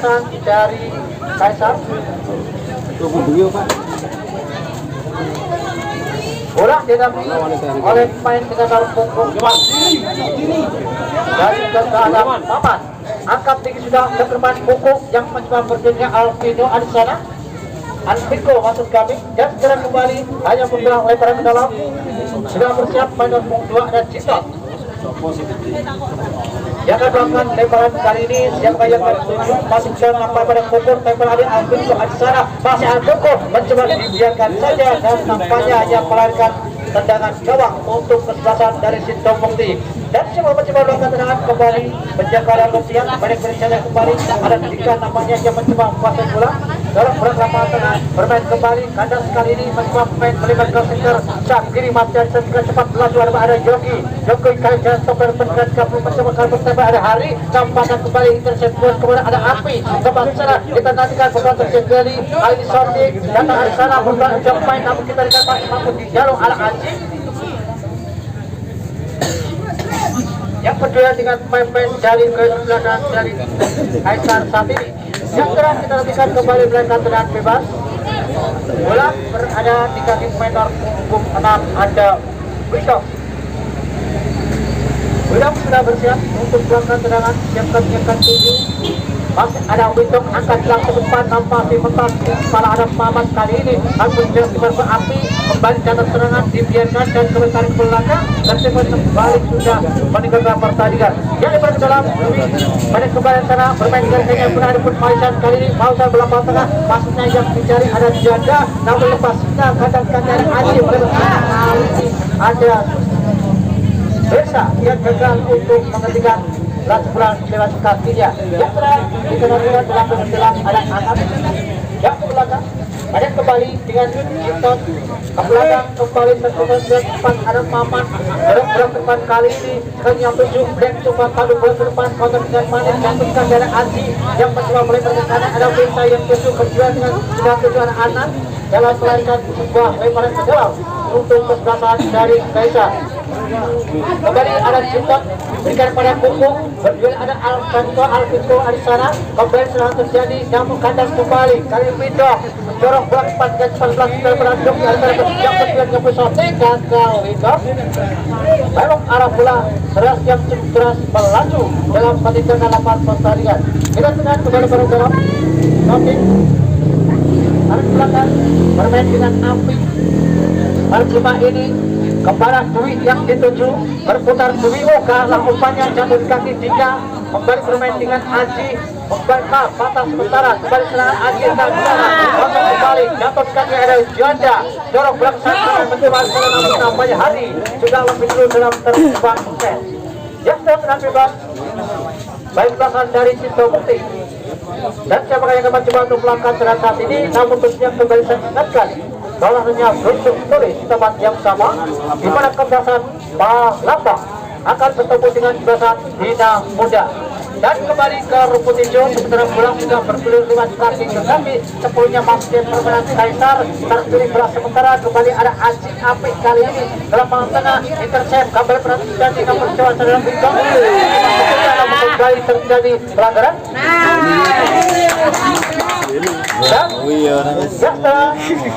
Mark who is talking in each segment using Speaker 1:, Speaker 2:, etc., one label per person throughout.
Speaker 1: kebebasan dari Kaisar. Bola didampingi oleh pemain dengan nomor punggung dari keadaan papan. Angkat tinggi sudah ke depan punggung yang mencoba berdirinya Alvino Adisana. Alvino masuk kami dan segera kembali hanya bergerak lebaran ke dalam. Sudah bersiap main punggung 2 dan Cinta. Yang akan lebaran kali ini siapa yang bertuju masih bisa nampak pada pukul tempel ada Alvino Adisana. Masih Alvino mencoba dibiarkan saja dan nampaknya hanya melarikan tendangan gawang untuk kesebelasan dari Sinto Mukti. Dan coba mencoba melakukan tendangan kembali menjaga rupiah balik berencana kembali ada tiga namanya yang mencoba kuasai bola dalam lapangan tengah bermain kembali kandang sekali ini mencoba main melibatkan center saat kiri Martian segera cepat melaju ada Yogi Kaja Topper bergerak kabur mencoba kabur tembak ada Hari tampakan kembali intercept kemudian ada Api kembali sana kita nantikan bola terjadi Ali Sordik datang dari sana bola jump main namun kita lihat masih mampu di jalur ala Aji. Yang kedua dengan pemain dari kesebelasan dari Kaisar saat ini. Yang terakhir kita nantikan kembali melakukan tendangan bebas. Bola berada di kaki pemain punggung 6 ada William. William sudah bersiap untuk melakukan tendangan. Siapkan 7. Masih ada William angkat langsung ke depan nampak di mentas kepala ada Mamat kali ini. Langsung bersiap api kembali jatuh serangan dibiarkan dan kembali ke belakang dan kembali sudah meninggalkan pertandingan. Yang lebar ke dalam pada kembali sana bermain dengan kayaknya pun ada pun Maisan kali ini Mausan belakang tengah masuknya yang dicari ada Janda namun lepasnya kadang-kadang Aji kali ini ada Desa yang gagal untuk menghentikan sebelah lewat kakinya. Yang terakhir dikenakan belakang setelah ada anak yang ke belakang. Ada kembali dengan Jinton ke belakang kembali terkumpul depan ada Maman bergerak depan kali ini yang 7 dan coba padu bola ke depan kontak dengan Manis jatuhkan dari Aji yang mencoba melebar ke kanan ada Winta yang 7 berjuang dengan sudah tujuan anak dalam melarikan sebuah lemparan ke dalam untuk kesebelasan dari Kaisar. Kembali ada Jinton berikan pada punggung berjual ada Alvito Adisana kembali serangan terjadi namun kandas kembali kali Winto dorong bola cepat dan 14 dari beranduk antara yang berjuang ke pusat gagal Winto memang arah bola keras yang cukup keras melaju dalam pertandingan 8 pertandingan. Kita tengah kembali dalam tapi arah belakang bermain dengan Api Marjuma ini kembali Dwi yang dituju berputar Dwi kalah umpannya jatuh kaki Dika kembali bermain dengan Aji kembali patah sementara kembali serangan Aji dan patah kembali jatuh kaki ada Janda dorong belakang mencoba bola namun nampaknya Hari sudah lebih dulu dalam terbang set yang terang bebas baik belakang dari Sinto Mukti dan siapa yang akan mencoba untuk melakukan serangan saat ini namun tentunya kembali saya ingatkan bahwa hanya beruntung tulis di tempat yang sama di mana kebebasan Palapa akan bertemu dengan kebebasan Dina Muda dan kembali ke rumput hijau sementara bola sudah bergulir lewat kaki ke kaki sepuluhnya masuk permainan Kaisar terpilih beras sementara kembali ada Aji Apik kali ini dalam lapangan tengah intercept kembali perhatikan dengan percobaan dalam bintang kembali terjadi pelanggaran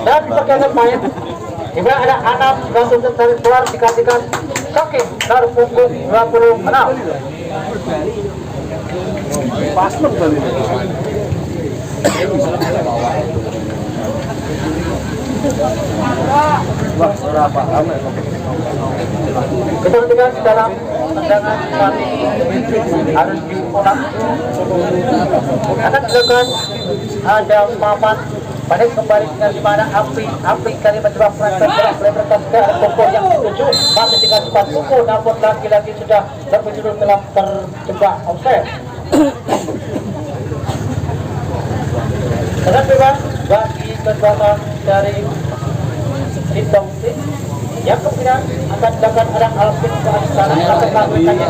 Speaker 1: dan perkembangan main juga ada Anam langsung tertarik keluar dikasihkan Sokin dari punggung 26 paslon kali ini wah berapa lama kita lihat dalam tendangan kali harus diulang akan dilakukan ada Maman pada kembali dengan dimana Api kali mencoba melebarkan ke pukul yang dituju masih dengan cepat pukul namun lagi-lagi sudah terpenjuru dalam terjebak offset dengan bebas bagi kekuatan dari Sinto Mukti yang kemudian akan dilakukan orang Alvin ke Adisana apakah mereka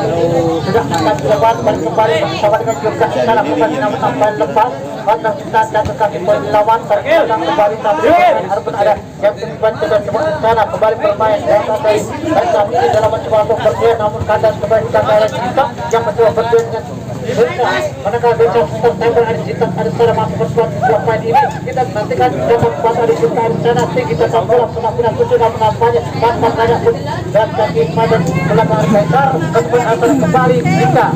Speaker 1: sudah akan dilakukan dan kembali bersama dengan juga sana bukan namun sampai lepas karena kita jatuh kaki poin lawan terkadang kembali tapi harus ada yang terlibat dengan sebuah sana kembali bermain dan dari saat ini dalam mencoba untuk berdua namun kandas kembali kita oleh kita yang mencoba berdua dengan manakala besok September ada cinta ada secara masuk perempuan pemain ini kita nantikan dapat kuasa ada cinta ada sana kita tak pulang semakin tujuh dan menampaknya tanpa tanya pun dan kaki pada belakang besar kemudian akan kembali kita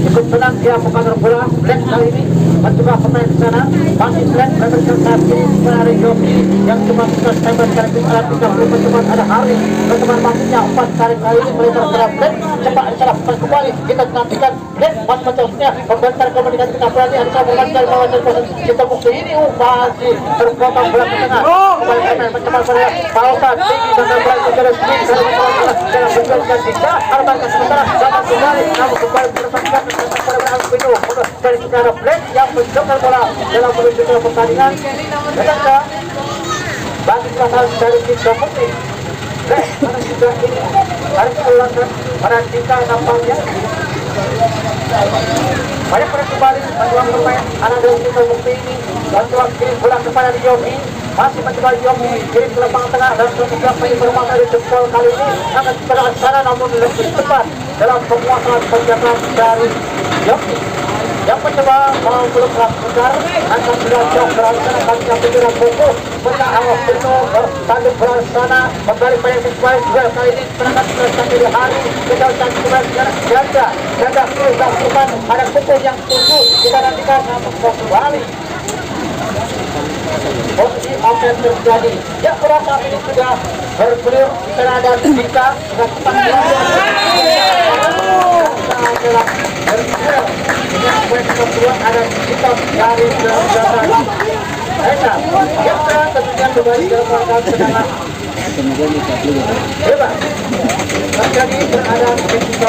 Speaker 1: ikut tenang dia pengatur bola Black kali ini mencoba pemain di sana masih Black memberikan kaki kepada Yogi yang cuma sudah tembak kali ini ada 30 pertemuan ada Hari pertemuan masuknya 4 kali ini melebar ke Black cepat salah kembali kita nantikan Black masih mencoba membentar kemudian kita berani ada sama memancar kita bukti ini masih terpotong bola ke tengah kembali pemain mencoba pada pausan tinggi dan terbelah terus tinggi dalam berjalan kita arahkan sementara dapat kembali namun kembali bersama dari saudara Black yang mencoba bola dalam menunjukkan pertandingan dan bagi kesalahan dari tim Putih Black pada juga ini harus diulangkan pada tingkah nampaknya banyak pada kembali bantuan bermain anak dari tim Putih ini bantuan kirim bola kepada Yogi masih mencoba Yogi kirim ke lapangan tengah dan juga main bermain dari jempol kali ini akan ke sana namun lebih cepat dalam penguasaan penjagaan dari Yogi yang mencoba belum kelar akan berjauh beralasan akan mencapai buku menang awal penuh tanduk beralasan kembali pada sesuai duel kali ini perangkat sampai di Hari kita tanduk beralasan ganda kiri lakukan ada pukul yang tujuh kita nantikan namun kembali posisi apa yang terjadi ya kurang ini sudah bergulir terhadap kita sudah cepat yang poin kedua ada kita dari belakang kita tentunya kembali dalam rangka sedangkan hebat terjadi terhadap kita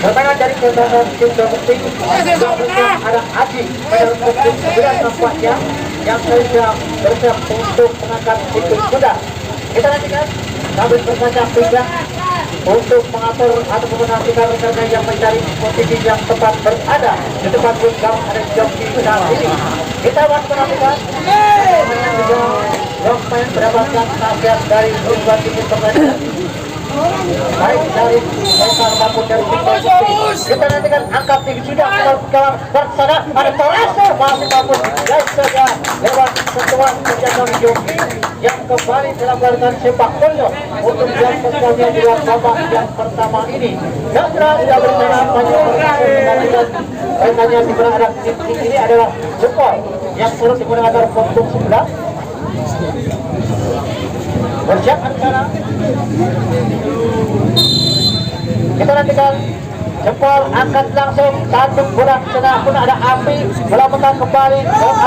Speaker 1: pertanyaan dari kedatangan tim Putih ada Aji pada untuk 9 nampaknya yang sedang bersiap untuk mengangkat ikut kuda kita nantikan sambil berkaca pinggang untuk mengatur atau menentukan rekan yang mencari posisi yang tepat berada di tempat gawang ada joki saat ini kita akan menentukan yang juga Rockman mendapatkan nasihat dari perubahan tim pertandingan baik dari Faisal maupun dari kita nantikan angkat tinggi sudah kawan bersana ada Toraso masih maupun guys saja lewat sentuhan penjaga joki yang kembali melakukan sepak bola untuk yang pertama di babak yang pertama ini. Dasra sudah bersama banyak pertandingan rekannya di berada tim ini adalah Jepol yang turut digunakan untuk sebelah. Bersiapkan sana. Kita nantikan Jempol angkat langsung satu bola sana pun ada api bola menang kembali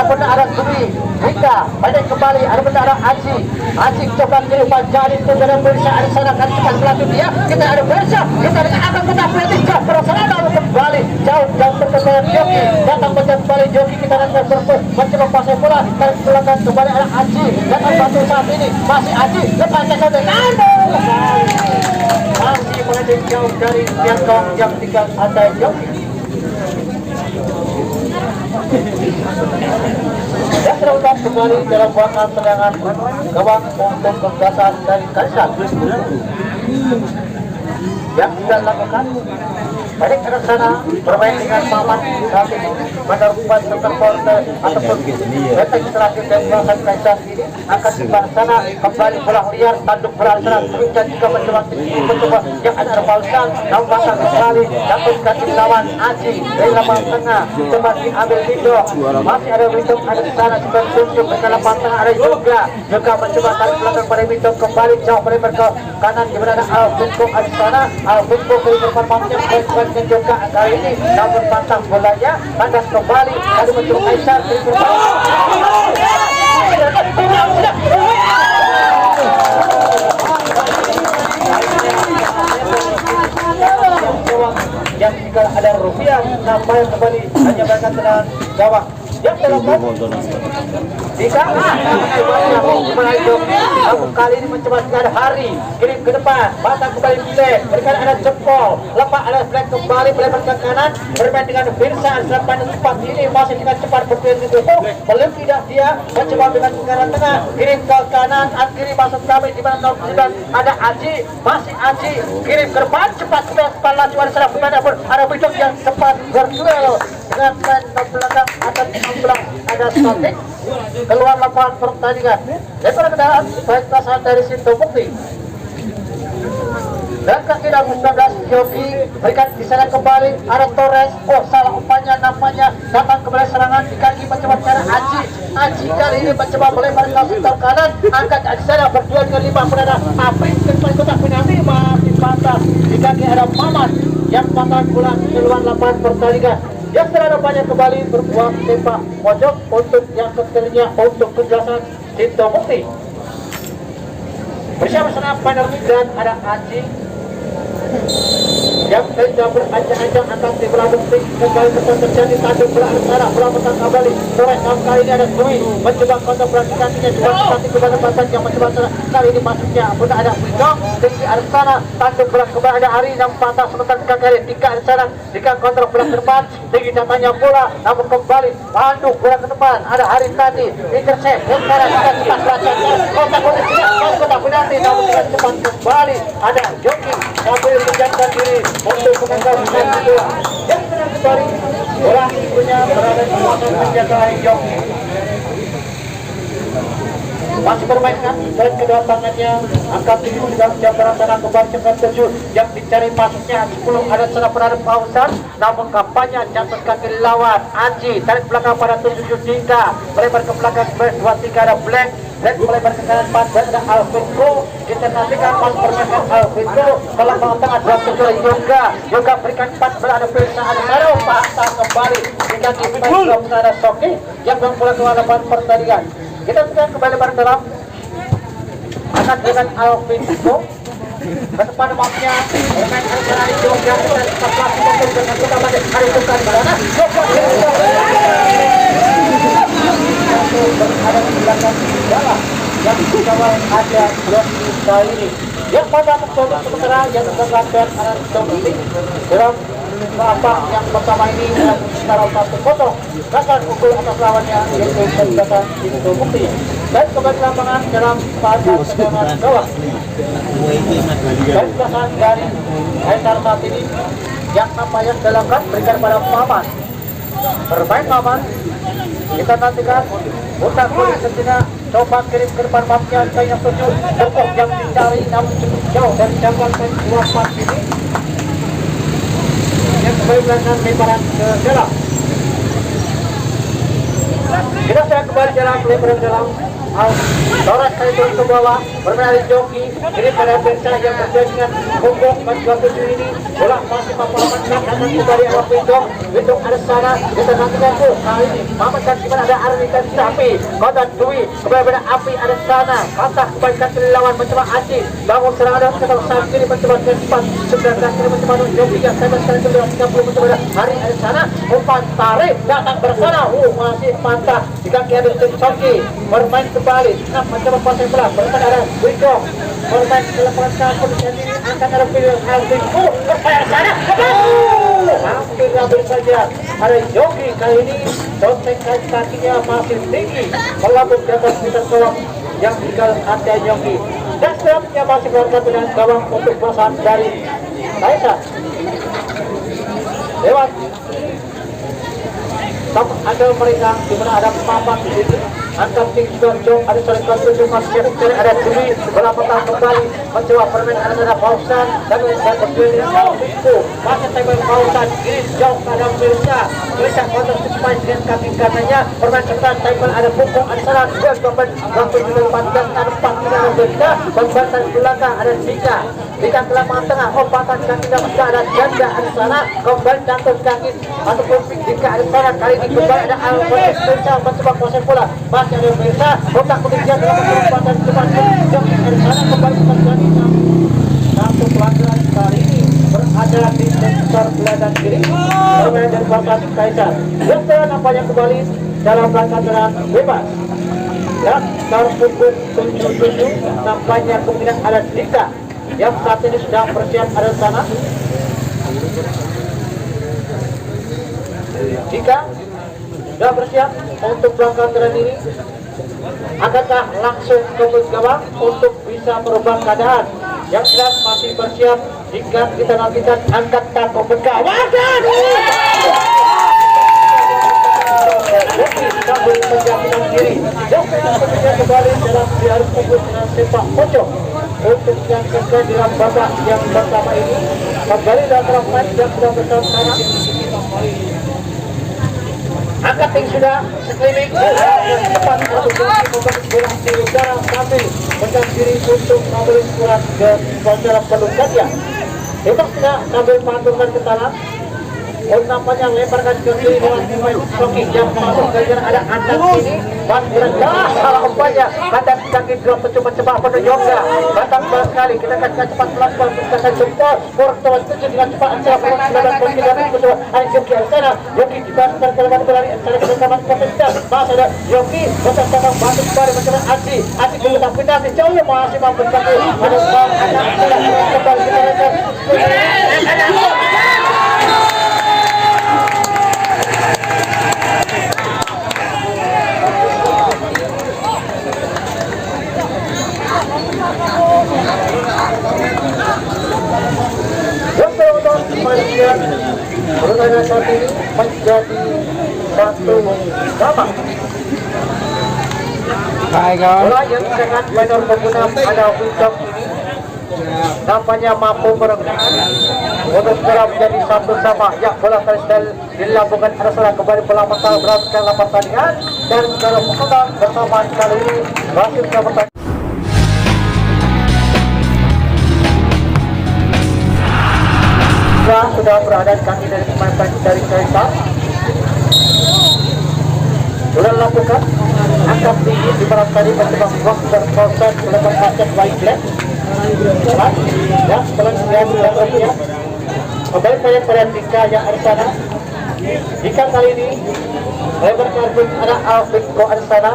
Speaker 1: pun ada Dwi Rika balik kembali ada benda ada Aji coba kiri Panjari itu dalam Bersa ada sana kan selanjutnya dia kita ada Bersa kita ada akan menang Bersa perasaan lalu kembali jauh terkesan Joki datang kembali Joki kita nanti berpus mencoba pasang bola dan belakang kembali ada Aji datang batu saat ini masih Aji lepasnya sampai masih mengajak jauh dari tiap kawan yang tinggal ada Joki dan terungkap kembali dalam wakil serangan gawang untuk pembebasan dari Kaisar yang tidak dilakukan balik ke sana bermain dengan Mamat saat ini menerbang supporter ataupun beteng terakhir dan belakang Kaisar ini akan sebelah sana kembali bola liar tanduk berasal dan juga mencoba yang ada Fauzan namun pasang kembali dapatkan lawan Aji dari lapangan tengah coba diambil Lido masih ada Lido ada di sana juga tunjuk ke lapangan tengah ada juga mencoba tarik belakang pada Lido kembali jauh melebar ke kanan di mana Alvinko ada di sana Alvinko ke depan pampnya dan juga kali ini namun pantang bolanya tandas kembali lalu mencoba Kaisar yang jika ada rupiah sampai kembali hanya bahkan tenang gawang yang telepon jika aku kali ini mencoba sekali hari kirim ke depan batang kembali pilih berikan ada jempol lepak ada flag kembali melebarkan kanan bermain dengan Firsa depan cepat ini masih dengan cepat berpilih itu belum tidak dia mencoba dengan sekarang tengah kirim ke kanan kiri masuk kami di mana 09 ada Aji masih Aji kirim ke depan cepat kepala juara serang kepada ada Bidok yang cepat berduel dengan tren belakang atas 16 ada Sotik keluar lapangan pertandingan daripada kendaraan baik pasangan dari Sinto Mukti dan kaki dan 19 Yogi berikan di sana kembali ada Torres salah umpannya namanya datang kembali serangan di kaki mencoba cara Aji kali ini mencoba melebar ke sektor kanan angkat di sana berdua dengan 5 berada Apri kembali kotak penalti masih patah di kaki ada Mamat yang patah pulang keluar lapangan pertandingan yang terada banyak kembali berbuat tembak pojok untuk yang ketirnya untuk penjelasan Sinto Mukti bersama-sama Panarmi dan ada Aji yang sedang berancang-ancang akan sebelah bukti kembali terjadi tanduk belah antara bola petang kembali Torres kali ini ada Dwi mencoba kontak perhatikannya cuma nanti kepada batas yang mencoba kali ini masuknya sudah ada Bidok tinggi ada sana tanduk belah kembali ada Ari yang patah sementara kali Dika ada sana Dika kontak belah ke depan tinggi datanya bola namun kembali tanduk bola ke depan ada Hari tadi intercept yang sekarang kita cepat belajar kontak penalti namun dengan cepat kembali ada Joki sambil menjadikan diri untuk menangkapkan bola yang sedang kembali bola punya berada di kawasan penjaga Joki masih bermainkan dan kedua tangannya angkat tinggi sudah menjambaran sana kembali cepat terjun yang dicari masuknya 10 ada sana berada pausan namun kampanye jatuh kaki lawan Aji tarik belakang pada 7 Dika melebar ke belakang 2-3 ada Black melebar ke kanan 4 ada Alvinko kita nantikan pas bermainkan Alvinko kalau bawah tengah 27 Yoga berikan 4 berada Firsa ada Taro patah kembali di kaki ada Soki yang bola ke lapangan pertandingan kita sedang kembali bareng dalam akan dengan Alvinko kepada mapnya bermain dari Jogja kita tetap langsung dengan kita pada hari tukar di sana berada di belakang bola yang dikawal ada Yogi kali ini yang pada mencoba sementara yang tergambar anak Tomsi dalam apa yang pertama ini adalah secara 1-0 gagal pukul atas lawannya yaitu kegiatan Sinto Mukti dan kembali lapangan dalam pada tegangan bawah dan kesan dari Haidar saat ini yang apa yang dilakukan berikan pada Maman bermain Maman kita nantikan utak kulit sejenak coba kirim ke depan mapnya yang 7 pokok yang dicari namun cukup jauh dari jangkauan pemain 24 ini yang kembali melakukan lebaran ke dalam kita sedang kembali dalam lebaran dalam Torres kali turun ke bawah bermain Joki ini pada Firsa yang berjaya dengan punggung 27 ini bola masih memanfaatkan akan kembali awak Bidok ada sana kita nantikan kali ini memanfaatkan gimana ada Arni dan Sapi kontak Dwi kembali pada Api ada sana patah kembalikan ke lawan mencoba Aji bangun serangan dan ketemu saat kiri mencoba ke depan 19 kiri mencoba Joki yang saya sekali ke 30 mencoba ada Hari ada sana umpan tarik datang bersana masih patah di kaki ada Soki bermain kembali mencoba kuasai bola bermain ada Bidok bermain ke lapangan kampung di sini akan ada pilihan Alvinko bermain ke sana hampir habis saja ada Yogi kali ini dotek kakinya masih tinggi melambung di atas meter tolong yang tinggal ada Yogi dan selanjutnya masih berada dengan gawang untuk pasangan dari Taisa lewat ada mereka di mana ada papan di sini angkat tinggi Jong ada saling kontribusi masih ada Dwi bola petang kembali mencoba permain ada Pausan dan berdiri Alvinko masih tembak Pausan ini jauh pada Firsa kontak supaya dengan kaki kanannya permain cepat tembak ada punggung ada sana dua waktu di depan dan ada 4 tidak berbeda pembantan belakang ada Dika ke lapangan tengah ompatan kaki ada Janda ada sana kembali jatuh kaki ataupun Dika ada sana kali ini kembali ada Alvinko mencoba kuasai bola masih ada Firsa otak kemudian dalam kesempatan cepat yang dari sana kembali terjadi satu pelanggaran kali ini berada di sektor belakang kiri permainan dari Bapak Kaisar. Yang nampaknya kembali dalam rangka tenang bebas. Ya, taruh pukul 77 nampaknya kemungkinan ada Dika yang saat ini sedang bersiap ada di sana. Dika sudah bersiap untuk belakang tren ini. Akankah langsung ke gawang untuk bisa merubah keadaan? Yang jelas masih bersiap jika kita nantikan angkat tato ke gawang. Joki sambil menjamin diri. Joki kemudian kembali dalam diarus pukul dengan sepak pojok untuk yang kedua dalam babak yang pertama ini. Kembali dalam match yang sudah bersama-sama. Angkat tinggi sudah sekeliling cepat untuk membantu bola di udara sambil mencari diri untuk memberi surat ke saudara pelukatnya. Tembak sudah sambil mengantungkan ke tanah. Nampaknya lemparkan ke kiri dengan pemain Soki yang masuk gara-gara ada anak ini. Rendah salah umpanya. Atas kaki drop mencoba pada Yoga. Batang bola sekali. Kita akan cepat pelan-pelan kita akan jempol. Skor telah setuju dengan cepat antara pemain 19 mencoba ada Yogi Arsana. Yogi juga terkelebat berlari antara kebesaran potensial. Masih ada Yogi bersama batu kembali mencoba Aji. Aji juga pindah jauh masih mampu kaki. Ada bal anak kembali kita lihat. Pertandingan saat ini menjadi satu sama. Bola yang dengan menor pengguna ada Wincok ini nampaknya mampu merekam untuk segera menjadi satu sama. Ya, bola terus dilambungkan Arsana kembali bola pertama berhasil dalam pertandingan dan segera menang bersama kali ini berhasil ke pertandingan. Sudah berada di kaki dari pemain dari Kaisar. Sudah lakukan angkat tinggi di barat tadi mencoba box berproses melakukan basket wide leg. Dan setelah kemudian berikutnya kembali pada Dika yang Arsana. Dika kali ini lebar karbon ada Alvin Ko Arsana.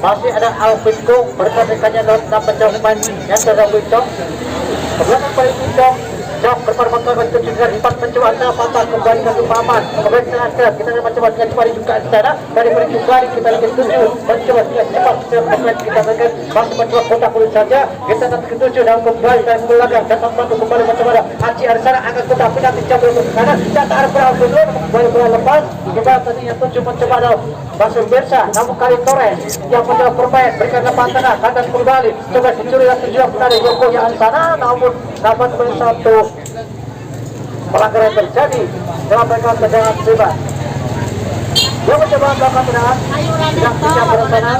Speaker 1: Masih ada Alvin Ko berkaitannya dalam mencoba pemain yang terdapat Wincok. Kebelakang pada Wincok. Jauh berparbakal bentuk juga empat mencoba anda patah kembali ke Paman. Kemudian terakhir kita akan mencoba dengan kembali juga di sana. Dari kembali kita lagi tujuh mencoba dengan cepat kemudian kita akan masih mencoba kotak kulit saja. Kita nanti ketujuh dan kembali dari belakang datang bantu kembali mencoba Haji Arsana akan kotak pindah dicoba ke sana. Data Arbra dulu kembali bola lepas. Coba tadi yang tujuh mencoba ada Basur Bersa. Namun kali Torres yang mencoba bermain berikan lepas tengah kandas kembali. Coba dicuri dan tujuh dari Yoko yang Arsana namun dapat bersatu. Pelanggaran terjadi dalam mereka tendangan bebas. Dia mencoba melakukan tendangan yang tidak berencana.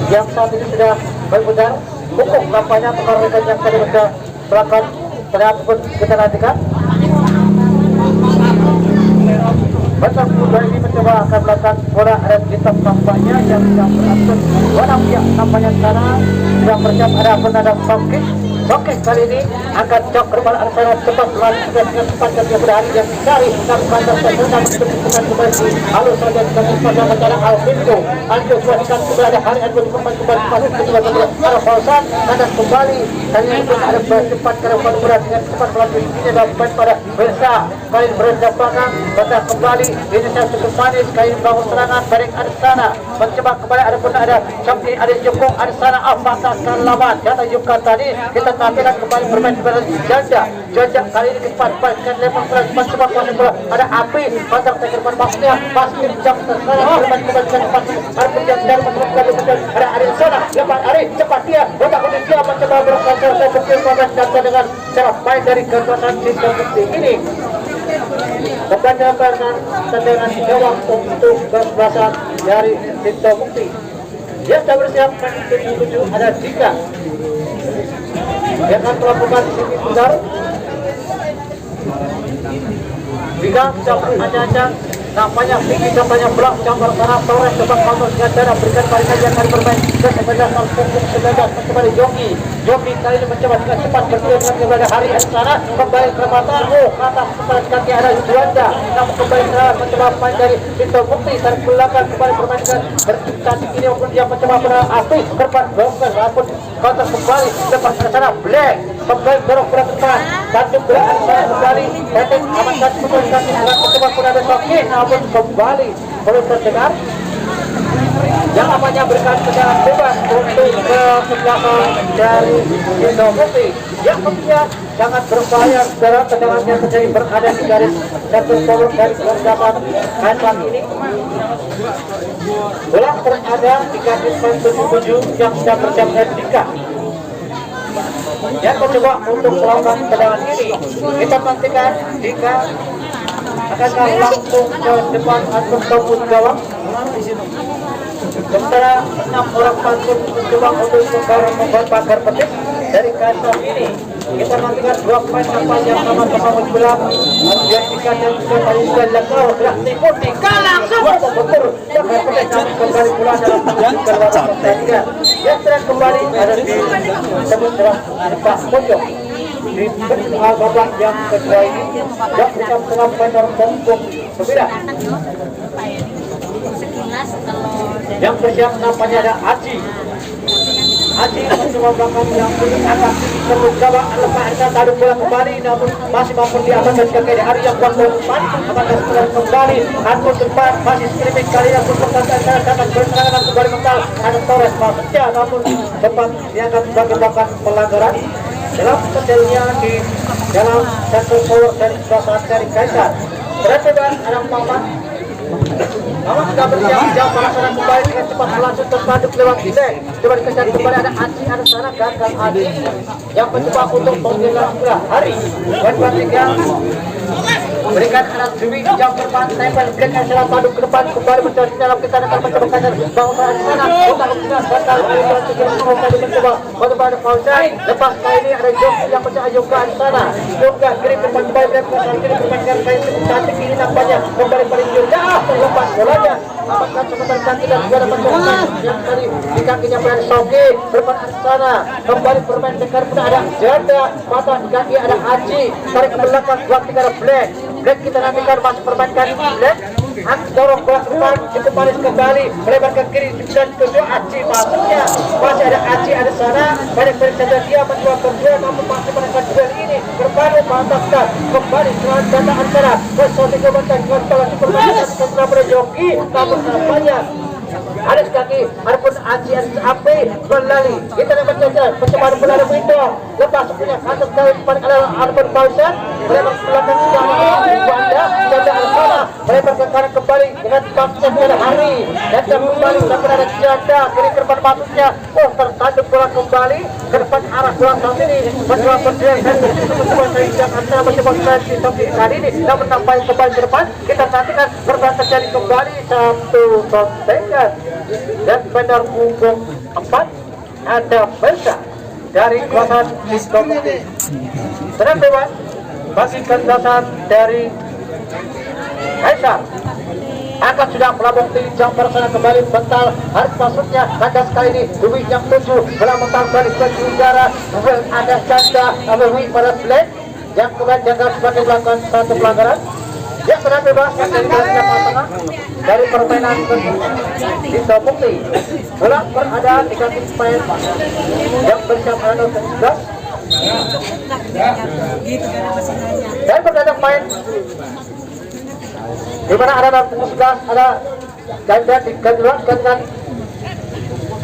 Speaker 1: Yang saat ini sudah berputar. Hukum nampaknya pengaruh yang tadi sudah melakukan tendangan pun kita nantikan. Betul bola ini mencoba akan melakukan bola red hitam nampaknya yang sudah beratur. Bola pihak nampaknya sekarang sudah bersiap ada penanda Soki. Oke, kali ini akan jauh ke depan Arsana cepat dengan cepat dan dia berhari yang dicari dan bandar terbenam untuk bukan kembali lalu saja kita pada rencana Alvinko suarakan kepada hari Alvinko kembali masuk ke dalam arah Falsan kandas kembali dan yang pun ada cepat ke depan berat dengan cepat melalui ini dan pada Bersa kali berendah belakang berendah kembali ini saya cukup manis kali bangun serangan balik Arsana mencoba kembali ada pun ada Syamsi ada Jokong Arsana apakah akan lawan kata Yuka tadi kita nantikan kembali bermain di Jajak kali ini cepat baikkan lempar bola cepat kuasa bola ada api pantang tekerpan maksudnya pasti jam terserah bermain kembali cepat ada penjam dan ada Arsana lepas Ari cepat dia otak untuk dia mencoba berkontrol kecil pemain dan dengan cara baik dari kekuatan sistem ini kepada tendangan gawang untuk kesebelasan dari Sinto Mukti. Dia sudah bersiap menit 7 ada Dika yang akan melakukan sini besar. Dika bisa beracak-acak nampaknya tinggi kampanye belak jambar sana Torres cepat masuk dengan cara berikan balikan yang akan bermain ke 19 mencoba di Joki kali ini mencoba dengan cepat bergerak kepada Hari Asana, kembali ke mata, atas kepala kaki ada Juanda, namun kembali mencoba main dari Pintu Bukti, tarik belakang kembali permainkan berkaki ini maupun dia mencoba pada api, depan Bongkar, namun counter kembali, lepas ke sana, Black, kembali dorong ke depan, satu gerakan sana kembali, Rating amankan kembali kaki, mencoba pada ada Joki, namun kembali, belum terdengar, yang namanya berikan tendangan bebas untuk ke belakang dari Pintu Bukti. Yang kemudian sangat berbahaya saudara, tendangannya terjadi berada di garis satu power dari belakang Kaisang ini. Bola berada di garis 77 yang sudah bersiapkan Dika. Yang mencoba untuk melakukan tendangan ini, kita nantikan Dika akan langsung ke depan atau tembus gawang. Sementara 6 orang pantun mencoba untuk membuat pagar petik dari Kaisang ini. Kita nantikan 2 pemain kapal yang sama-sama bergerak. Kemudian Dika dan juga tadi sudah dilakukan gerak timur Dika langsung betul pagar petik namun kembali pula dalam keluar pertandingan. Yang terakhir kembali ada di sebut depan pojok. Di babak yang kedua ini yang kita tengah pemain Bongkong berbeda. Yang bersiap nampaknya ada Aji mencoba belakang yang agak terus gawang lepas Arsa taruh bola kembali namun masih mampu diamankan sebagai Hari yang kuat depan akan kembali Anton depan masih skripik kali yang berpegang datang berserangan kembali mental ada Torres maksudnya namun sempat dianggap sebagai bahkan pelanggaran dalam detailnya di dalam satu power dari sebelah dari Kaisar perhatikan ada Mamat Mamat sudah bersiap jauh melaksanakan kembali dengan cepat langsung terpaduk lewat Bilek. Coba dikejar kembali ada Aji ada sana gagal Aji yang mencoba untuk mengejar Hari. Buat tiga berikan anak Dewi jauh ke depan, tempel Black yang salah paduk ke depan kembali mencoba dalam kita akan mencoba kader bawa ke sana. Kita mencoba batal mencoba pada Fauzan. Lepas kali ini ada Joki yang mencoba Yoga di sana. Yoga kirim depan kembali dan kiri permainkan kain cukup cantik ini nampaknya kembali pada Yoga lepas bolanya. Apakah sebentar kaki dan juga dapat yang tadi di kakinya berada Sogi depan sana kembali bermain dekat pun ada Janda mata di kaki ada Haji tarik ke belakang buat tiga ada Black kita nantikan masih permainkan Black dorong bola ke depan cukup manis kembali melebar ke kiri dan tujuh Haji masuknya masih ada Haji ada sana banyak bercanda dia mencoba berdua namun masih menekan duel ini berbalik mantapkan kembali serangan data antara Kosong tiga bantang dengan bola permainkan setelah pada Joki namun nampaknya ada kaki, adapun Aji api berlari. Kita dapat jalan percobaan berlari itu lepas punya kasus kali pada adapun Fauzan melebar ke belakang sudah Wanda Janda Alsana melebar ke kanan kembali dengan paksa pada Hari dan kembali sampai ada Janda kiri ke depan maksudnya tertanduk bola kembali ke depan arah bola saat ini mencoba berdiri dan mencoba seimbang antara mencoba di topi kali ini namun sampai kembali ke depan kita nantikan berbahan terjadi kembali satu kontengan dan benar punggung 4 ada Belsa dari kawasan Diskomuti serang bebas bagi kendasan dari Kaisar akan sudah melambung tinggi jam bersana kembali bental harus masuknya kandas kali ini Dwi yang 7 bola mental balik ke udara kemudian ada Janda Dwi pada Black yang kemudian jaga sebagai melakukan satu pelanggaran yang serang bebas dari garis tengah dari permainan di Bukti bola berada di kaki pemain yang bersama nomor 19 dan berada pemain di mana ada nomor 11 ada Ganda di kedua dengan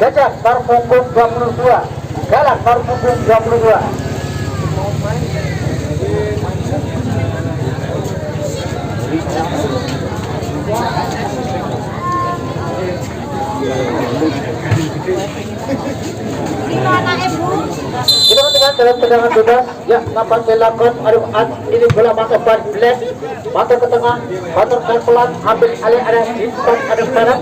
Speaker 1: Gajah baru pukul 22 Galak baru pukul 22 kita mendengar dalam tendangan bebas ya nampak dilakukan ini bola masuk ban Black motor ke tengah motor pelan ambil alih ada di depan ada sana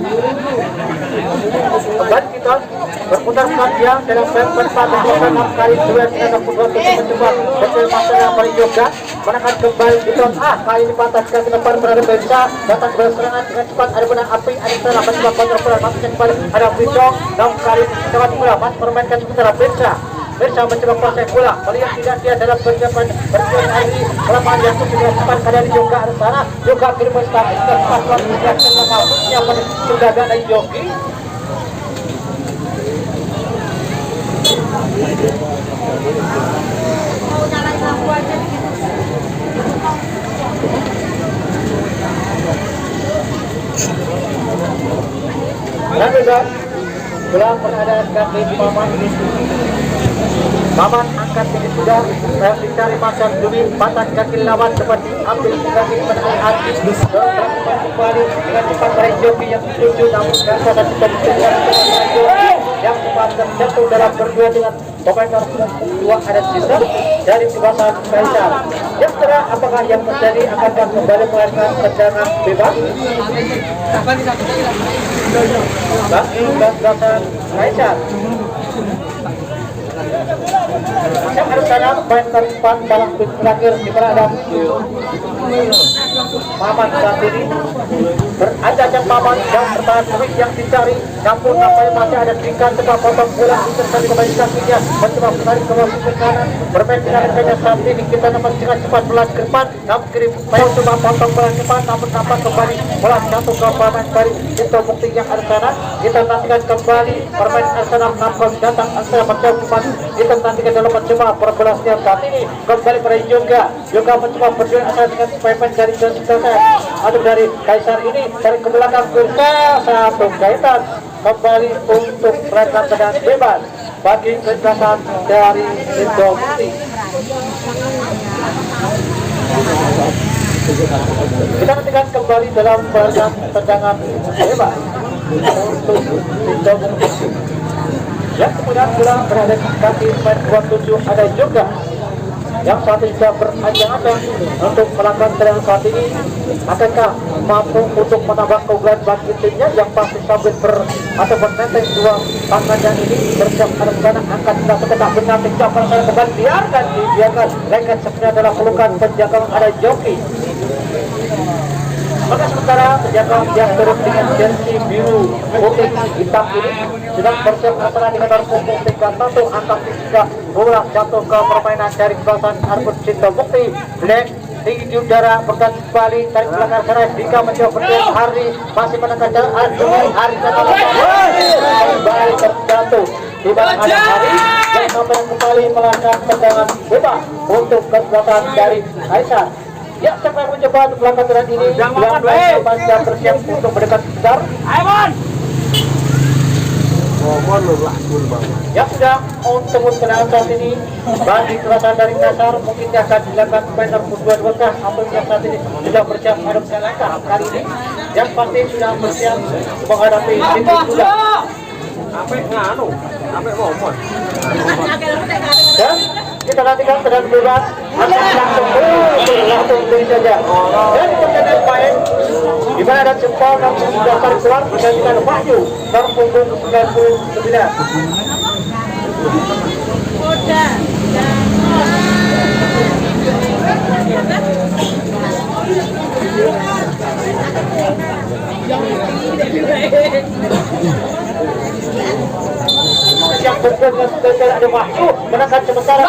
Speaker 1: kembali kita berputar panjang dalam frame bersama 6 kali 2 tenaga pukul untuk mencoba betul masa yang paling juga menekan kembali itu kali ini pantaskan ke depan berada Belsa datang berserangan dengan cepat ada benang api ada sana mencoba kontrol pelan masuknya kembali ada Widong 6 kali cepat bola masih permainkan sementara Belsa bersama mencoba proses bola melihat tidak dia dalam persiapan hari kelemahan yang sudah cepat kalian juga ada sana juga kirim status dan paslon yang maksudnya sudah ada joki dan juga pulang pengadaan kaki Maman angkat ini sudah dicari pasang demi patah kaki lawan seperti ambil kaki penari hati kembali dengan cepat dari joki yang dituju namun karena cepat yang cepat terjatuh dalam berdua dengan pemain nomor 2 ada sisa dari kekuasaan Kaisar. Yang terang apakah yang terjadi akankah kembali melahirkan tendangan bebas? Bagi kekuasaan Kaisar. Yang harus sana main keempat dalam terakhir di mana ada Maman saat ini berada yang Maman yang bertahan terus yang dicari namun nampaknya masih ada tingkat coba potong bola terkali kembali kakinya mencoba menarik ke bawah ke kanan bermain dengan rekannya saat ini kita dapat dengan cepat bola ke depan namun kiri saya coba potong bola ke depan namun nampak kembali bola jatuh ke pemain dari itu bukti yang ada sana kita nantikan kembali permain Arsenal nampak datang Arsenal mencoba kita nantikan dalam mencoba perbelasnya saat ini kembali pada juga mencoba berjuang asal dengan pemain dari atau dari Kaisar ini dari ke belakang ke satu kaitan kembali untuk mereka tendangan bebas bagi kecerdasan dari Indo Putih. Kita nantikan kembali dalam tendangan bebas untuk Indo Putih. Yang kemudian bola berada di kaki pemain 27 ada juga yang saat ini sudah beranjang-anjang untuk melakukan serangan saat ini. Akankah mampu untuk menambah keunggulan bagi timnya yang pasti sambil atau bernenteng dua tangannya ini bersiap karena akan dilakukan tak benar tindakan saya kembali biarkan mereka sebenarnya adalah pelukan penjaga ada joki. Maka sementara penjaga yang turut dengan jersey biru putih hitam ini sedang bersiap antara dengan nomor punggung 31 angka 3 bola jatuh ke permainan dari kawasan Arbut Cinta Bukti Black tinggi udara berganti kembali dari belakang sana jika mencoba berdua hari masih menekan jalan hari kembali terjatuh di bawah ada hari yang sampai kembali melakukan tendangan bebas untuk kesempatan dari Kaisar. Ya, siapa yang mencoba untuk melakukan tendangan ini yang sudah bersiap untuk mendekat besar yang sudah untuk tendangan saat ini bagi kekuasaan dari Kaisar mungkin akan dilakukan pemain nomor 22 kah atau yang saat ini sudah bersiap menghadapi langkah kali ini yang pasti sudah bersiap menghadapi itu sudah dan kita nantikan tendangan bebas akan langsung beri saja dan pertandingan main di mana ada jempol yang sudah tarik keluar bergantikan maju nomor punggung 99. Yang bergerak dengan ada maju menekan sementara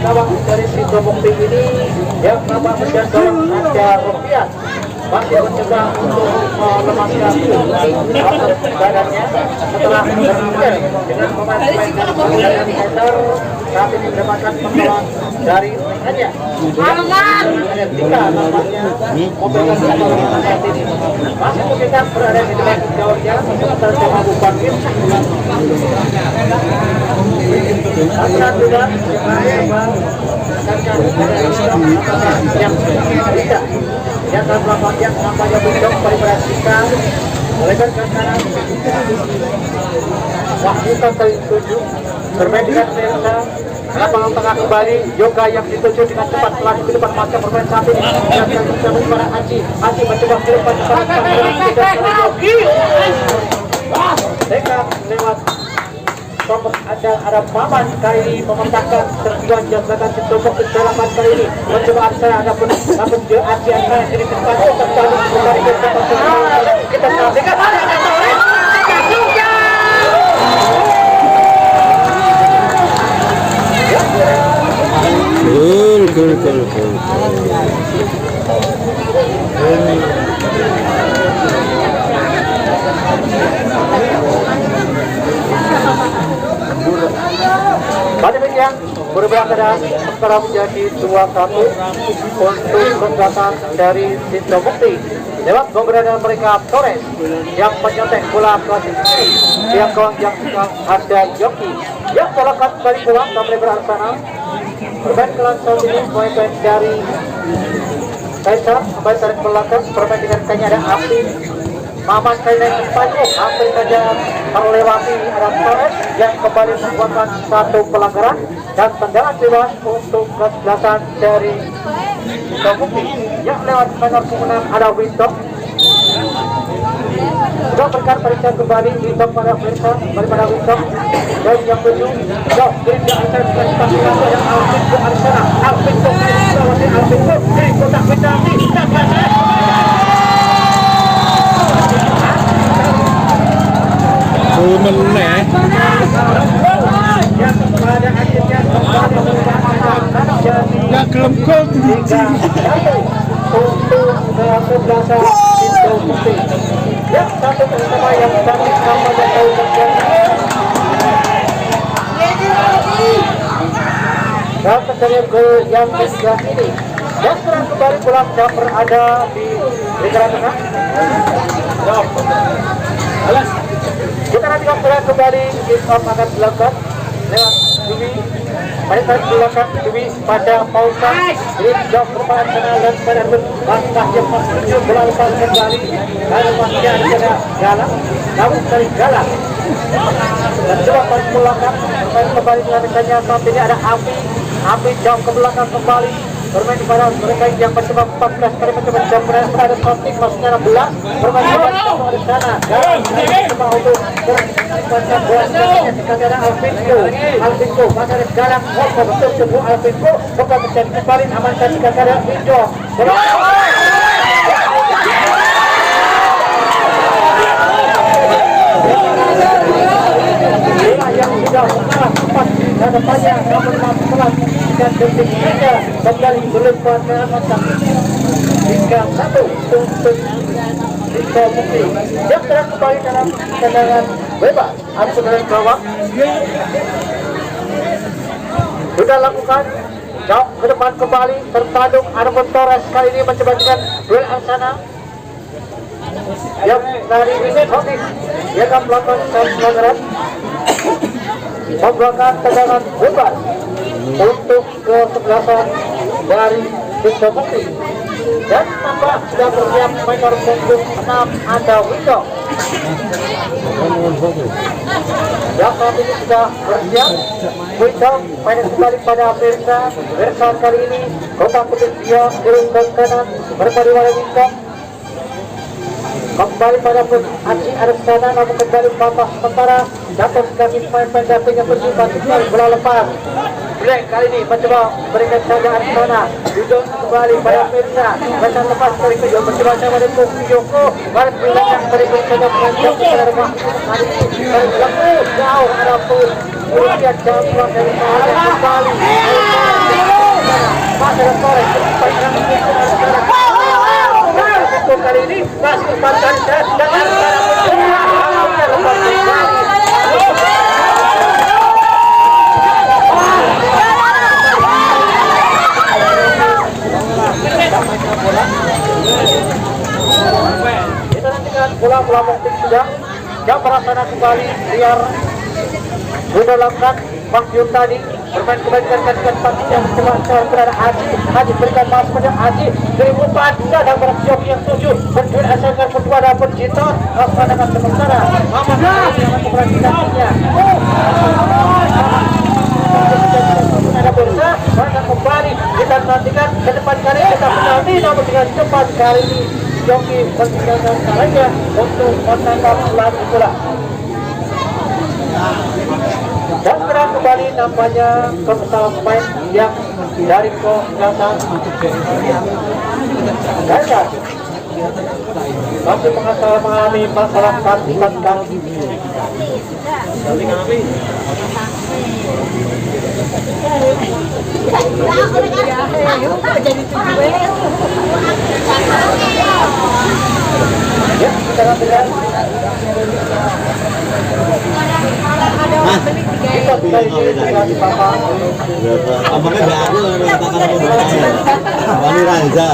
Speaker 1: kawan dari Indo Bukti ini yang nama menjadi ada rupiah masih mencoba untuk melepaskan badannya setelah berpikir dengan pemain-pemain dari Kaisar saat ini mendapatkan pertolongan dari rekannya. Ada 3 nampaknya mobil saat ini masih kita berada di depan gawangnya sementara coba bangkit. Aturan juga yang tidak yang akan yang nampaknya bentuk daripada kita melebar ke kanan waktu ke-7 bermain dengan Selsa lapangan tengah kembali Yoga yang dituju dengan cepat melaju ke depan masa bermain saat ini yang bisa kepada Haji mencoba ke depan dekat lewat Fokus ada Maman kali ini mementahkan serbuan jabatan ditumpuk di dalaman kali ini mencoba saya ada pun namun dia akhir saya jadi tempat terlalu kembali kita saksikan
Speaker 2: Cool.
Speaker 1: Pada demikian berbeda sekarang menjadi 2-1 untuk keberatan dari Sinto Mukti lewat keberadaan mereka Torres yang menyontek bola ke sisi yang gawang yang ada Yoki yang tolakan kali pulang dan mereka sana bermain kelas saat ini poin-poin dari Kaisar kembali tarik belakang bermain dengan kayaknya ada Api Maman kainan Panjang hampir saja terlewati ada Torres yang kembali membuatkan satu pelanggaran dan tendangan bebas untuk kesebelasan dari Bukti yang lewat nomor kemenang ada Winton sudah berkat periksa kembali Winton pada Firsa daripada Winton dan yang tujuh jauh dia akan melakukan dan Alvin ke arah sana Alvin ke Alvin di kotak penalti dan
Speaker 2: Meneh. Ya gelem gol tinggi.
Speaker 1: Untuk kesebelasan Sinto Mukti. Yang satu bersama yang dari sama dan tahu dan terjadi gol yang ketiga ini. Dan serang kembali pulang yang berada di lingkaran tengah. Kita nanti akan kembali kick-off akan dilakukan lewat Dwi pada belakang Dwi pada Pausa ini jauh bermain kenal dan pada bantah yang masih bola lepas kembali lalu masih ada Galang namun dari Galang dan coba pada belakang bermain kembali dengan saat ini ada Api jauh ke belakang kembali bermain kepada mereka yang mencoba 14 kali mencoba jambret pada kontik maksudnya 16 bermain kembali di sana dan mencoba untuk bermain bola sekarang Alvinko masa ada Galang betul sebuah Alvinko bukan menjadi kembali amankan sekarang Winjo yang sudah mengalah cepat dan banyak namun pelan dan detik saja kembali berlepas ke atas hingga 1 untuk Sinto Mukti yang terang kembali dalam tendangan bebas atau dari bawah sudah lakukan jauh ke depan kembali terpadu Arbon Torres kali ini mencoba dengan duel angsana yang dari Hotik dia akan melakukan pelanggaran membuatkan tendangan bebas untuk kesebelasan dari Sinto Mukti dan nampak sudah bersiap nomor punggung 6 ada Winton yang saat ini sudah bersiap Winton main kembali pada Firsa kali ini kotak putih dia kirim ke kanan berpadu oleh Winton kembali pada Aci Arsana namun kembali patah sementara jatuh kaki pemain pendampingnya berjumpa bola lepas Black kali ini mencoba berikan saja Arsana Yudo kembali pada Firsa lepas lepas dari Yudo mencoba sama dengan Yoko baris belakang berikut saja mencoba kepada rumah hari ini berlaku jauh ada pun kemudian jauh keluar dari Mahalan kembali Masalah Torres kali ini masih kesempatan dan kita nantikan bola Mukti sudah yang merasakan kembali biar sudah lakukan Makyun tadi bermain kebaikan tempat yang mencoba berada Haji berikan mas pada Haji dari umpan dan bersiap yang tujuh berdua asalkan kedua dapat Jinton pada sementara Maman yang memperhatikannya ada Bursa maka kembali kita nantikan ke depan kali kita penalti namun dengan cepat kali ini Yoki meninggalkan caranya untuk menangkap lagi bola kembali nampaknya kesalahan pemain yang dari kelihatan gagal. Masih mengalami masalah kaki. Ya, kita lihat. Kita bisa di papa.
Speaker 2: Abangnya nggak ada orang katakan apa berkaya. Wali Raja.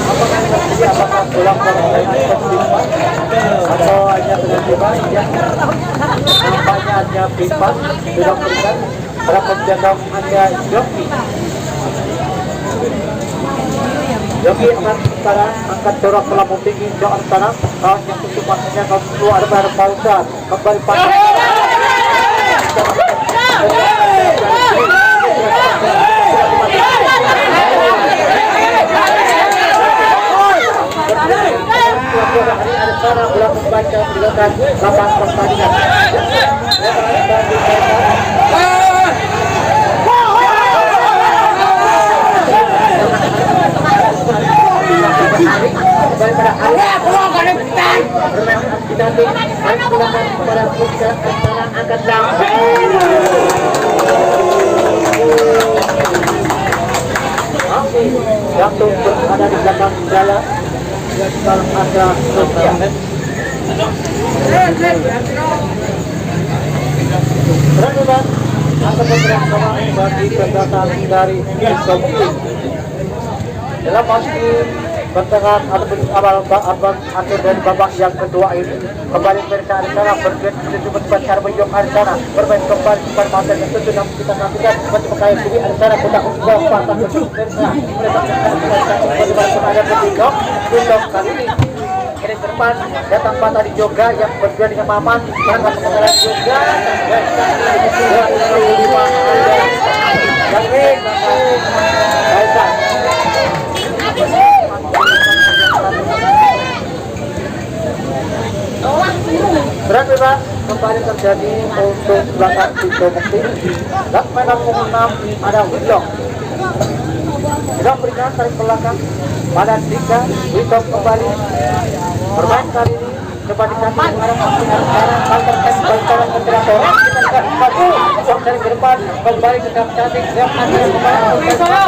Speaker 1: Apakah pulang atau hanya tiba-tiba yang nampaknya hanya pipa sudah berikan para penjaga hanya Joki akan sekarang angkat dorong melambung tinggi jangan sekarang kawan yang tutup matanya kau keluar dari pausa kembali pada ada cara bola membaca silakan lapangan pertandingan. Jatuh berada di belakang jalan dalam ada Sofia. Peraturan akan bersama bagi kegiatan dari Sofia. Dalam pasti pertengahan ataupun awal akhir dari babak yang kedua ini kembali mereka di sana bergerak menuju tempat cara menjauh di sana bermain kembali kepada mata yang tentu yang kita nantikan seperti pakai sini di sana kita untuk patah kecuali mereka bagaimana kepada Bintong kali ini ke depan datang patah di Joga yang bergerak dengan Maman berangkat kepada Joga Berat kembali terjadi untuk belakang Tito Mukti dan mainan nomor 6 ada Willow. Sudah berikan tarik belakang pada Dika Willow kembali bermain kali ini coba dikasih mengarah sekarang counter bantaran moderator kita lihat satu uang dari ke depan kembali ke kap cantik yang ada kembali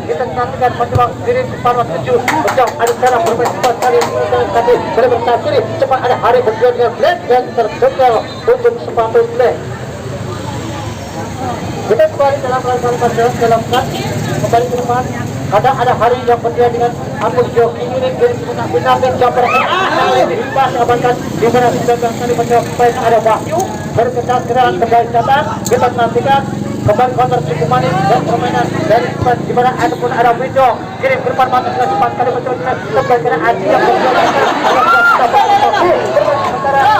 Speaker 1: kita nantikan mencoba diri separuh tujuh berjauh ada cara bermain cepat kali ini tapi berbentar kiri cepat ada Hari berjuang dengan Black dan tersegar untuk sepatu Black. Kita kembali dalam rangkaian dalam kembali ke depan ada Hari yang berjuang dengan Ampun Joki ini benar-benar jumper pas amankan di mana sudah kali mencoba ada Wahyu berkecat gerak kembali datang kita nantikan kembali counter cukup manis dan permainan dari depan di mana ataupun ada Wido kirim ke depan mata dengan cepat kali mencoba kembali kena Aji yang berjuang sementara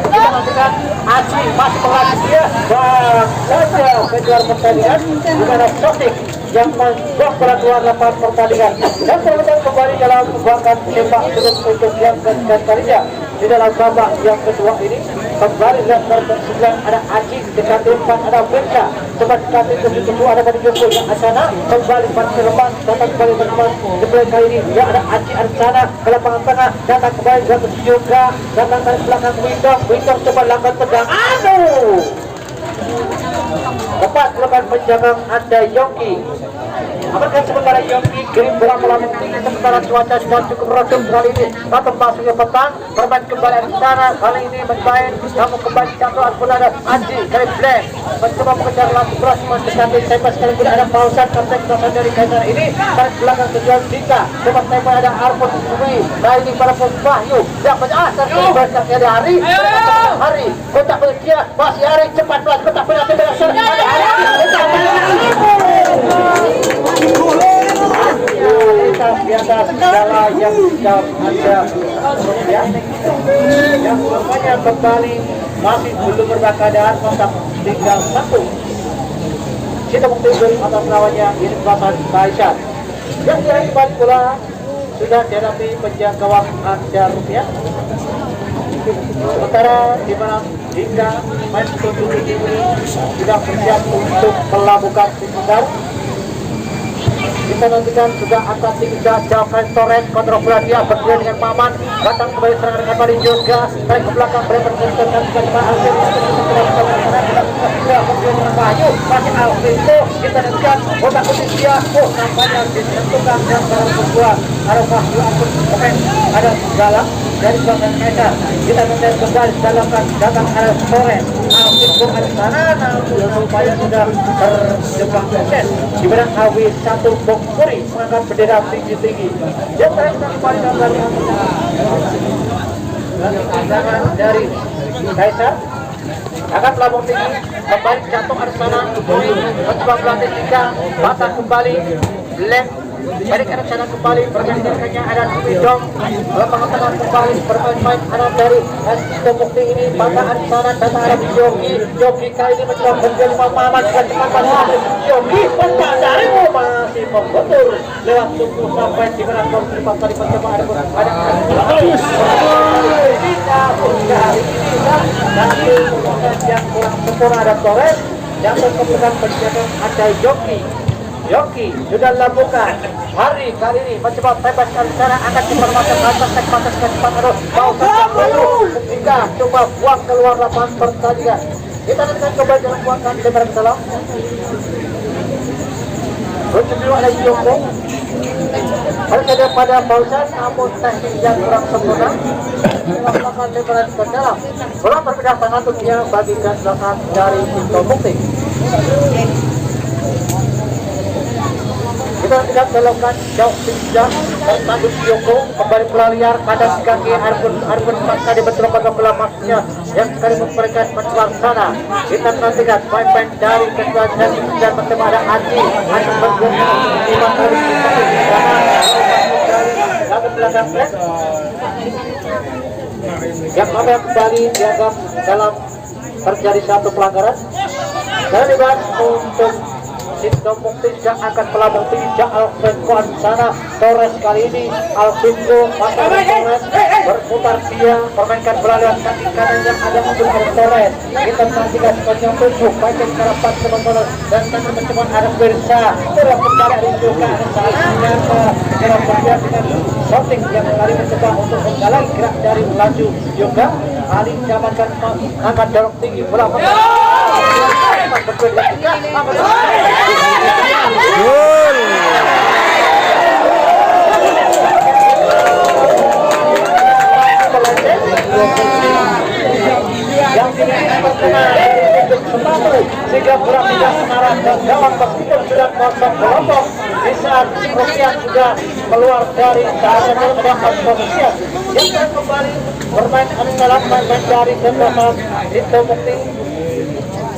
Speaker 1: kita nantikan Aji masih berlatih dia dan saja kejuaraan pertandingan di mana Sofik yang membuat peraturan lapangan pertandingan dan terletak kembali dalam kebanggaan tembak untuk yang kalinya di dalam babak yang kedua ini kembali dan tersedia ada Aji dekat depan ada Winka cepat sekali kedua ada pada Joko yang Asana kembali pada depan datang kembali berdepan sebelah kali ini ya ada Aji Arsana ke lapangan tengah datang kembali ke juga datang dari belakang Window coba langgar pedang tepat melakukan penjaga ada Yongki Amarkan sementara Yongki kirim bola melambung tinggi sementara cuaca sudah cukup redup kali ini atau masuknya petang bermain kembali di sana kali ini bermain namun kembali jatuh ataupun ada Aji dari Black mencoba mengejar langsung keras mendekati tembak sekali pun ada pausan kapten kawasan dari Kaisar ini dari belakang tujuan Dika tempat tembak ada Arfon Sumi nah ini para Wahyu yang berasal dari Hari kotak berkia masih Hari cepat pelan kotak penalti berasal ada Hari biasa segala yang sudah ada yang semuanya kembali masih belum berkeadaan kontak tinggal satu kita mengikuti atas namanya ini Bapak Kaisar yang kembali bola sudah dihadapi penjaga gawang Anda Rupiah. Sementara di mana hingga main tujuh ini sudah bersiap untuk melakukan tindakan. Kita nantikan juga akan tinggal jauhkan Torres kontrol bola dia berdua dengan Maman, datang kembali serangan kembali juga tarik ke belakang berlebar dan juga Alvin masih Alvin itu kita nantikan otak putih dia nampaknya ditentukan dan barang sebuah arah pemain ada galak dari belakang mereka. Kita nantikan kembali datang arah Torres Alvin itu ada sana namun supaya sudah terjebak proses di belakang Awi satu Puri mengangkat bendera tinggi-tinggi. Dia terangkan kembali tangan dari Kaisar. Angkat lambung tinggi, kembali jatuh Arsana, mencoba pelatih tiga, batas kembali, Black, balik Arsana kembali, bermain-mainnya ada Widong, lapangan tengah kembali, bermain-main anak dari Bukti ini, batas Arsana, datang ada Yogi kali ini mencoba berjuang Maman, dan cepat Yogi, pecah dari masih membentur, lewat tubuh sampai di mana konfirmasi tadi percobaan ada nanti yang kurang sempurna ada Torres jatuh ke belakang penjaga ada Yogi sudah lakukan hari kali ini mencoba bebaskan secara angkat dipermasuk atas batas kecepatan mau ketika coba buang keluar lapangan pertandingan. Kita akan coba jalan buangkan di depan salam berjumlah oleh Joko harus ada pada Fauzan namun teknik yang kurang sempurna melakukan lebaran ke dalam bola berbeda sangat tentunya bagi dan belakang dari Pinto Bukti. Kita tidak melakukan jauh pinjam dan tangguh Joko kembali pelariar kanan kaki Arbun pasca dibenturkan ke bola maksudnya yang sekali memberikan menjual sana. Kita nantikan main-main dari ketua dan bertemu ada Adi berguna 5 kali lalu belakang flat yang kembali dianggap dalam terjadi satu pelanggaran dan dibahas untuk Sinto Mukti yang akan pelabung tinggi Alvinko sana Torres kali ini Alvinko pasang Torres berputar dia permainkan bola lewat kaki kanan yang ada untuk Torres. Kita nantikan sepanjang tubuh bagian karapan teman-teman dan tangan mencoba ada Bersa terus kembali diunjukkan sana dan gerak berdia dengan shooting yang kali mencoba untuk menggalang gerak dari laju juga kali jamankan angkat dorong tinggi bola yang sehingga bola tidak mengarah ke gawang meskipun sudah kosong kelompok di saat Rupiah juga keluar dari saatnya mendapat posisi yang kembali bermain dalam main dari kekuatan Sinto Mukti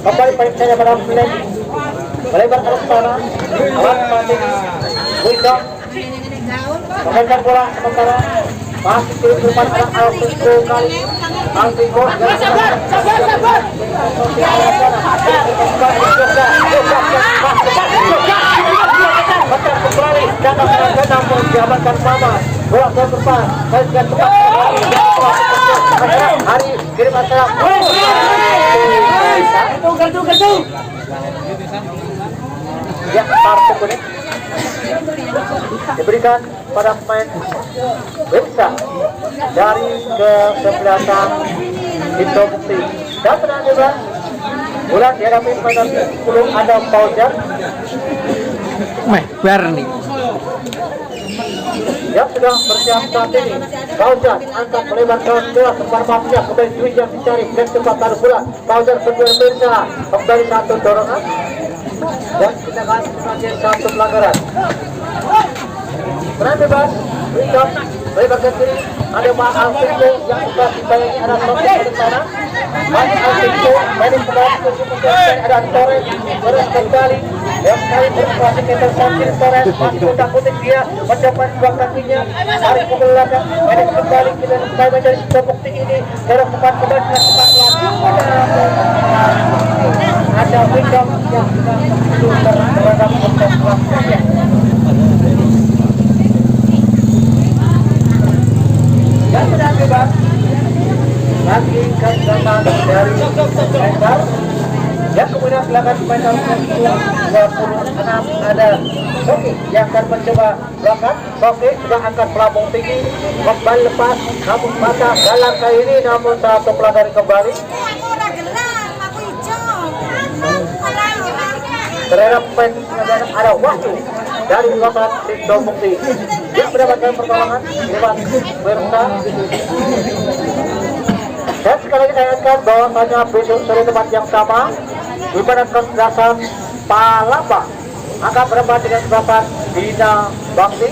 Speaker 1: kembali percaya pada play melebar ke sana alat mati Widong memainkan bola sementara masih kiri depan ada Alvinko kali Alvinko macam kembali jangan menang menjabatkan sama bola ke depan dan tepat hari kirim antara gedung ya kartu kuning diberikan pada pemain Bersa dari kesebelasan Sinto Mukti dan tenang juga bola dihadapi pada belum ada Fauzan
Speaker 3: Berni
Speaker 1: yang sudah bersiap saat ini. Fauzan angkat melebar ke bola kembali mafia kembali Dwi yang dicari dan cepat taruh bola Fauzan berdua Bersa kembali satu dorongan dan kita akan sebagai satu pelanggaran. Serangan bebas Widong melebar ke kiri ada Pak Alvinko yang sudah dibayangi ada Sofi di sana. Pak Alvinko dari kembali ke kemudian ada Torres terus kembali yang kali berkuasa ke samping Torres masih putar putih dia mendapat dua kakinya tarik ke belakang ini kembali kita sampai menjadi Sinto Mukti ini dorong cepat kembali dengan cepat ada Widong yang sudah berhadap untuk waktunya bebas. Lagi kandangan dari Faisal. Yang kemudian silakan Faisal 26 ada Soki yang akan mencoba belakang. Soki sudah angkat pelabung tinggi, kembali lepas, namun mata dalam kali ini namun satu pelanggaran kembali. Terhadap pen ada waktu dari belakang Sindo Mukti yang mendapatkan pertolongan lewat Berta. Dan sekali lagi saya ingatkan bahwasanya besok sore tempat yang sama ibarat kesebelasan Palapa akan berempat dengan kesebelasan Bina Bakti.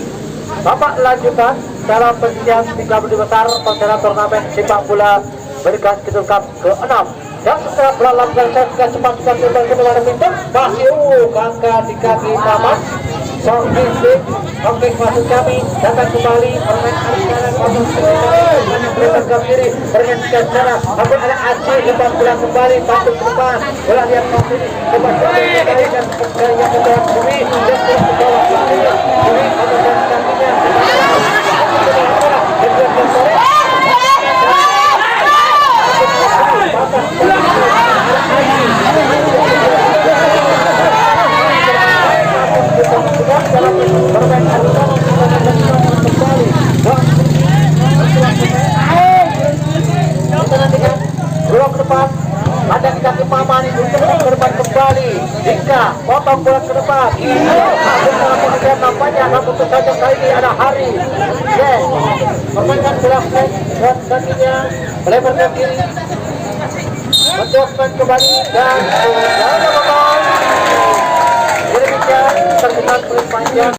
Speaker 1: Bapak lanjutan dalam pendidikan 32 besar pada turnamen sepak bola Bergas Kidul Cup ke-6. Dan setelah berlalang dan saya cepat timbal ke dalam pintu masih angka di kaki Mamat Soki Slim. Oke, masuk kami datang kembali permain arus kanan masuk ke kiri permain ke sana namun ada Aceh lepas bola kembali bantu ke depan bola lihat kembali lepas bola kembali dan yang kedua Bumi dan terus ke bawah Bumi memegang kakinya blok depan ada di kaki Maman untuk bermain kembali hingga potong bola ke depan kemudian nampaknya namun tentu saja kali ini ada Hari permainan bola flank dan kakinya melebar ke kiri menjauhkan kembali dan sudah memotong demikian terkenal panjang.